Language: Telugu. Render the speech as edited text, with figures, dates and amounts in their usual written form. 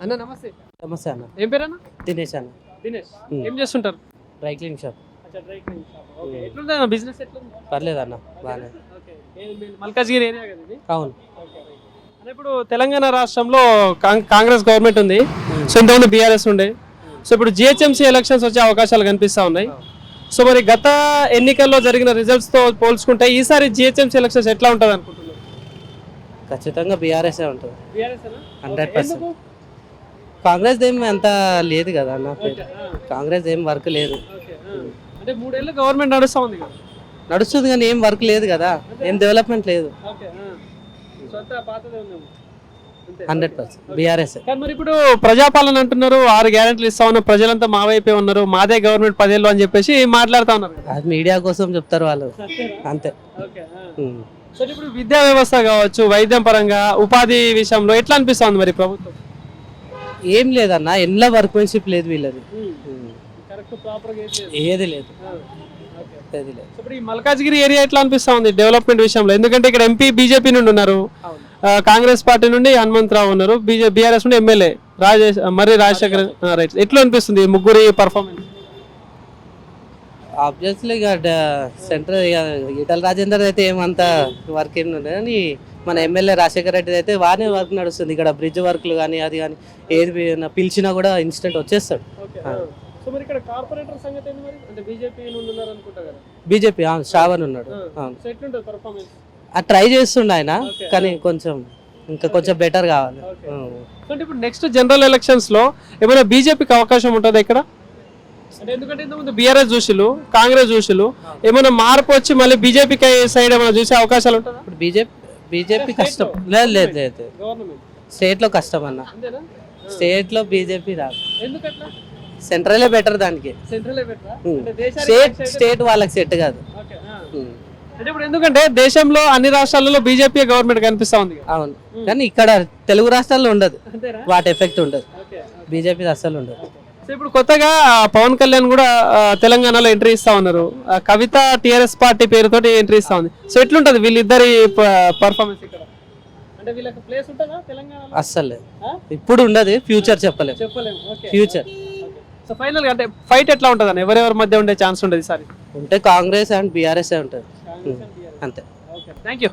అన్న నమస్తే. నమస్తే అన్న. ఏం పేరు అన్న? దినేష్ అన్న. దినేష్. ఏం చేస్తుంటారు? Dry cleaning shop. అచ్చా, డ్రై క్లీనింగ్ షాప్. ఓకే. ఎట్లుంది అన్న బిజినెస్ ఎట్లుంది? పర్లేదు అన్న, బాగానే. ఓకే. మల్కాజ్గిరి ఏరియా కదా ఇది? అవును. ఓకే. అన్న ఇప్పుడు తెలంగాణ రాష్ట్రంలో కాంగ్రెస్ గవర్నమెంట్ ఉంది. సో ఇంతకుముందు బీఆర్ఎస్ ఉండే. సో ఇప్పుడు జిహెచ్ఎంసీ ఎలక్షన్స్ వచ్చే అవకాశాలు కనిపిస్తా ఉన్నాయి. సో మరి గత ఎన్నికల్లో జరిగిన రిజల్ట్స్ తో పోల్చుకుంటే ఈసారి జిహెచ్ఎంసీ ఎలక్షన్స్ ఎట్లా ఉంటుంది అనుకుంటున్నారు? ఖచ్చితంగా బీఆర్ఎస్ ఉంటుంది. 100%. ఎందుకు? కాంగ్రెస్ ఏం అంత లేదు కదా అన్న. కాంగ్రెస్ ఏం వర్క్ లేదు. అంటే 3 ఏళ్ళ గవర్నమెంట్ నడుస్తా ఉంది కదా. నడుస్తుంది కానీ ఏం వర్క్ లేదు కదా, ఏం డెవలప్మెంట్ లేదు. 100% బీఆర్ఎస్. కానీ మరి ఇప్పుడు ప్రజాపాలన అంటున్నారు, 6 గ్యారెంటీలు ఇస్తా ఉన్నారు, ప్రజలంతా మా వైపే ఉన్నారు, మాదే గవర్నమెంట్ 10 ఏళ్ళు అని చెప్పేసి మాట్లాడుతూ ఉన్నారు. అది మీడియా కోసం చెప్తారు వాళ్ళు, అంతే. సో ఇప్పుడు విద్యా వ్యవస్థ కావచ్చు, వైద్యం పరంగా, ఉపాధి విషయంలో ఎట్లా అనిపిస్తుంది మరి ప్రభుత్వం? ఏం లేదన్న, ఎన్నో వర్క్మెన్షిప్ లేదు వీళ్ళది, ఏది లేదు. ఇప్పుడు ఈ మల్కాజ్గిరి ఏరియా ఎట్లా అనిపిస్తా ఉంది డెవలప్మెంట్ విషయంలో? ఎందుకంటే ఇక్కడ ఎంపీ బీజేపీ నుండి ఉన్నారు, కాంగ్రెస్ పార్టీ నుండి హనుమంతరావు ఉన్నారు, బీఆర్ఎస్ నుండి ఎమ్మెల్యే మర్రి రాజశేఖర్. రైట్, ఎట్లా అనిపిస్తుంది ముగ్గురి పర్ఫార్మెన్స్? ఆబ్వియస్లీ ఇక సెంట్రల్ ఈటల రాజేందర్ అయితే ఏమంత వర్క్ ఏమి ఉండదు, కానీ మన ఎమ్మెల్యే రాజశేఖర్ రెడ్డి అయితే బాగానే వర్క్ నడుస్తుంది. ఇక్కడ బ్రిడ్జ్ వర్క్లు కానీ అది కానీ ఏది పిలిచినా కూడా ఇన్స్టెంట్ వచ్చేస్తాడు. బీజేపీ శ్రావణ్ ఉన్నాడు, ట్రై చేస్తుండే ఆయన, కానీ కొంచెం ఇంకా కొంచెం బెటర్ కావాలి. ఇప్పుడు నెక్స్ట్ జనరల్ ఎలక్షన్స్ లో ఏమైనా బీజేపీకి అవకాశం ఉంటుంది ఇక్కడ? అంటే ఎందుకంటే ఇంతకుముందు బీఆర్ఎస్ చూసిలు, కాంగ్రెస్ చూసిలు, ఏమైనా మార్పు వచ్చి మళ్ళీ బీజేపీకి సైడ్ ఏమైనా చూసే అవకాశాలు ఉంటుందా? ఇప్పుడు బీజేపీ కష్టం. లేదు లేదు లేదు, స్టేట్ లో కష్టం అన్న. స్టేట్ లో బీజేపీ రాదు. సెంట్రలే బెటర్ దానికి. స్టేట్ వాళ్ళకి సెట్ కాదు. అంటే ఇప్పుడు ఎందుకంటే దేశంలో అన్ని రాష్ట్రాలలో బీజేపీ గవర్నమెంట్ కనిపిస్తా ఉంది. అవును, కానీ ఇక్కడ తెలుగు రాష్ట్రాల్లో ఉండదు, వాటి ఎఫెక్ట్ ఉండదు. బీజేపీ అస్సలు ఉండదు. ఇప్పుడు కొత్తగా పవన్ కళ్యాణ్ కూడా తెలంగాణలో ఎంట్రీ ఇస్తా ఉన్నారు, కవిత టిఆర్ఎస్ పార్టీ పేరుతోటి ఎంట్రీ ఇస్తా ఉంది. సో ఎట్లుంటది వీళ్ళిద్దరి పర్ఫార్మెన్స్ ఇక్కడ? అంటే వీళ్ళకి ప్లేస్ ఉంటుందా తెలంగాణలో? అస్సలు లేదు, ఇప్పుడు ఉండదు, ఫ్యూచర్ చెప్పలేము. ఫ్యూచర్. సో ఫైనల్ గా అంటే ఫైట్ ఎట్లా ఉంటుంది అని ఎవరెవరి మధ్య ఉండే ఛాన్స్ ఉంటుంది ఈసారి? ఉంటే కాంగ్రెస్ అండ్ బీఆర్ఎస్ ఉంటుంది, అంతే. Thank you.